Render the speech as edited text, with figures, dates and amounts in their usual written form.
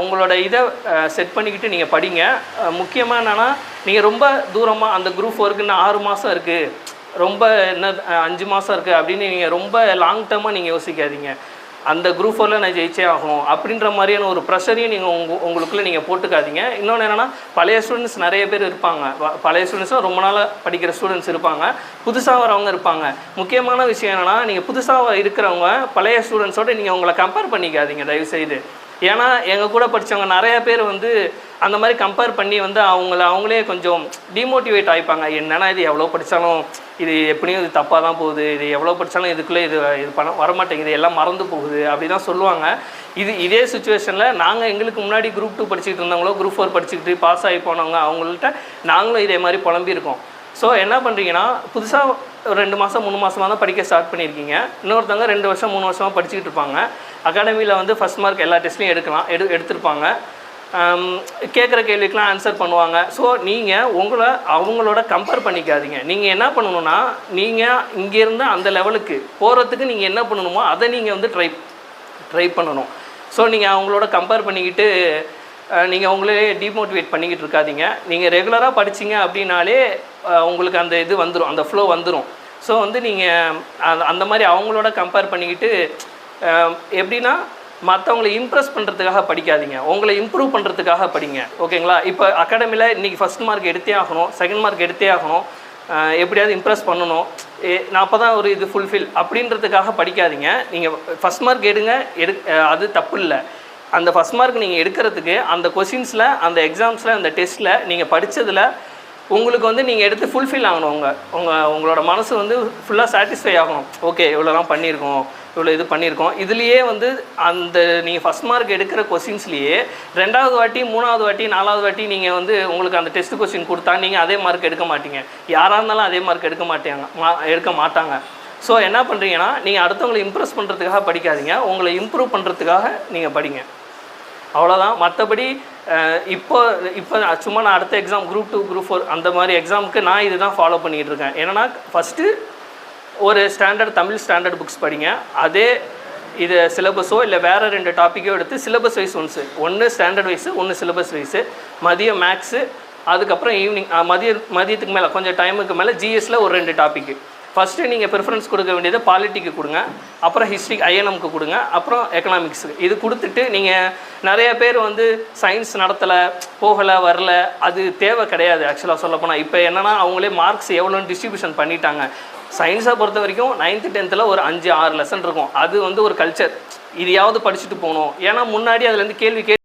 உங்களோட இதை செட் பண்ணிக்கிட்டு நீங்கள் படிங்க. முக்கியமாக என்னென்னா, நீங்கள் ரொம்ப தூரமாக அந்த குரூப் ஒர்க்குன்னு 6 மாதம் இருக்குது, ரொம்ப என்ன 5 மாதம் இருக்குது அப்படின்னு நீங்கள் ரொம்ப லாங் டேர்மாக நீங்கள் யோசிக்காதீங்க. அந்த குரூப் 4ல் நான் ஜெயிச்சே ஆகணும் அப்படின்ற மாதிரியான ஒரு ப்ரெஷரையும் நீங்கள் உங்களுக்குள்ளே நீங்கள் போட்டுக்காதீங்க. இன்னொன்று என்னென்னா, பழைய ஸ்டூடெண்ட்ஸ் நிறைய பேர் இருப்பாங்க. பழைய ஸ்டூடெண்ட்ஸும் ரொம்ப நாளாக படிக்கிற ஸ்டூடெண்ட்ஸ் இருப்பாங்க, புதுசாக வரவங்க இருப்பாங்க. முக்கியமான விஷயம் என்னென்னா, நீங்கள் புதுசாக இருக்கிறவங்க பழைய ஸ்டூடெண்ட்ஸோடு நீங்கள் உங்களை கம்பேர் பண்ணிக்காதீங்க தயவுசெய்து. ஏன்னா எங்கள் கூட படித்தவங்க நிறைய பேர் வந்து அந்த மாதிரி கம்பேர் பண்ணி வந்து அவங்களே கொஞ்சம் டிமோட்டிவேட் ஆகிப்பாங்க. என்னென்னா இது எவ்வளோ படித்தாலும் இது எப்படியும் இது தப்பாக தான் போகுது, இது எவ்வளோ படித்தாலும் இதுக்குள்ளே இது வரமாட்டேங்குது, எல்லாம் மறந்து போகுது அப்படி தான் சொல்லுவாங்க. இதே சுச்சுவேஷனில் நாங்கள் எங்களுக்கு முன்னாடி குரூப் 2 படிச்சுக்கிட்டு இருந்தவங்களோ குரூப் 4 படிச்சுக்கிட்டு பாஸ் ஆகி போனவங்க அவங்கள்ட்ட நாங்களும் இதே மாதிரி புலம்பியிருக்கோம். ஸோ என்ன பண்ணுறீங்கன்னா, புதுசாக ஒரு 2 மாதம் 3 மாதமாக தான் படிக்க ஸ்டார்ட் பண்ணியிருக்கீங்க. இன்னொருத்தவங்க 2 வருஷம் 3 வருஷமாக படிச்சுக்கிட்டு இருப்பாங்க. அகாடமியில் வந்து ஃபஸ்ட் மார்க் எல்லா டெஸ்ட்லையும் எடுத்திருப்பாங்க. கேட்குற கேள்விக்கெலாம் ஆன்சர் பண்ணுவாங்க. ஸோ நீங்கள் அவங்களோட கம்பேர் பண்ணிக்காதீங்க. நீங்கள் என்ன பண்ணணுன்னா, நீங்கள் இங்கேருந்து அந்த லெவலுக்கு போகிறதுக்கு நீங்கள் என்ன பண்ணணுமோ அதை நீங்கள் வந்து ட்ரை பண்ணணும். ஸோ நீங்கள் அவங்களோட கம்பேர் பண்ணிக்கிட்டு நீங்கள் உங்களே டிமோட்டிவேட் பண்ணிக்கிட்டு இருக்காதீங்க. நீங்கள் ரெகுலராக படிச்சிங்க அப்படின்னாலே உங்களுக்கு அந்த இது வந்துடும், அந்த ஃப்ளோ வந்துடும். ஸோ வந்து நீங்கள் அந்த மாதிரி அவங்களோட கம்பேர் பண்ணிக்கிட்டு எப்படின்னா, மற்றவங்களை இம்ப்ரெஸ் பண்ணுறதுக்காக படிக்காதீங்க, உங்களை இம்ப்ரூவ் பண்ணுறதுக்காக படிங்க. ஓகேங்களா? இப்போ அகாடமியில் இன்றைக்கி ஃபஸ்ட் மார்க் எடுத்தே ஆகணும், செகண்ட் மார்க் எடுத்தே ஆகணும், எப்படியாவது இம்ப்ரெஸ் பண்ணணும், நான் அப்போ தான் ஒரு இது ஃபுல்ஃபில் அப்படின்றதுக்காக படிக்காதீங்க. நீங்கள் ஃபஸ்ட் மார்க் அது தப்பு இல்லை. அந்த ஃபஸ்ட் மார்க் நீங்கள் எடுக்கிறதுக்கு அந்த கொஷின்ஸில், அந்த எக்ஸாம்ஸில், அந்த டெஸ்ட்டில் நீங்கள் படித்ததில் உங்களுக்கு வந்து நீங்கள் எடுத்து ஃபுல்ஃபில் ஆகணும். உங்களோட மனசு வந்து ஃபுல்லாக சாட்டிஸ்ஃபை ஆகணும். ஓகே, இவ்வளோலாம் பண்ணியிருக்கோம், இவ்வளோ இது பண்ணியிருக்கோம். இதுலேயே வந்து அந்த நீங்கள் ஃபஸ்ட் மார்க் எடுக்கிற கொஷின்ஸ்லேயே 2வது வாட்டி 3வது வாட்டி 4வது வாட்டி நீங்கள் வந்து உங்களுக்கு அந்த டெஸ்ட் கொஷின் கொடுத்தா நீங்கள் அதே மார்க் எடுக்க மாட்டீங்க. யாராக இருந்தாலும் அதே மார்க் எடுக்க மாட்டாங்க. ஸோ என்ன பண்ணுறீங்கன்னா, நீங்கள் அடுத்தவங்களை இம்ப்ரெஸ் பண்ணுறதுக்காக படிக்காதீங்க, உங்களை இம்ப்ரூவ் பண்ணுறதுக்காக நீங்கள் படிங்க. அவ்வளோதான். மற்றபடி இப்போ சும்மா நான் அடுத்த எக்ஸாம் குரூப் 2 குரூப் 4 அந்த மாதிரி எக்ஸாமுக்கு நான் இது தான் ஃபாலோ பண்ணிகிட்டு இருக்கேன். என்னென்னா, ஃபஸ்ட்டு ஒரு தமிழ் ஸ்டாண்டர்ட் புக்ஸ் படிங்க. அதே இது சிலபஸோ இல்லை வேறு 2 டாப்பிக்கோ எடுத்து சிலபஸ் வைஸ் ஒன்று ஸ்டாண்டர்ட் வைஸு, ஒன்று சிலபஸ் வைஸு, மதியம் மேக்ஸு, அதுக்கப்புறம் ஈவினிங் மதியத்துக்கு மேலே கொஞ்சம் டைமுக்கு மேலே ஜிஎஸ்சில் ஒரு 2 டாப்பிக்கு. ஃபஸ்ட்டு நீங்கள் ப்ரிஃபரன்ஸ் கொடுக்க வேண்டியது பாலிட்டிக்கு கொடுங்க, அப்புறம் ஹிஸ்ட்ரி ஐஎன்எம்க்கு கொடுங்க, அப்புறம் எக்கனாமிக்ஸுக்கு. இது கொடுத்துட்டு நீங்கள் நிறைய பேர் வந்து சயின்ஸ் நடத்தலை, போகலை, வரல, அது தேவை கிடையாது. ஆக்சுவலாக சொல்லப்போனால் இப்போ என்னென்னா, அவங்களே மார்க்ஸ் எவ்வளோன்னு டிஸ்ட்ரிபியூஷன் பண்ணிட்டாங்க. சயின்ஸை பொறுத்த வரைக்கும் 9th 10th ஒரு 5-6 லெசன் இருக்கும். அது வந்து ஒரு கல்ச்சர், இதையாவது படிச்சுட்டு போகணும். ஏன்னா முன்னாடி அதுலேருந்து கேள்வி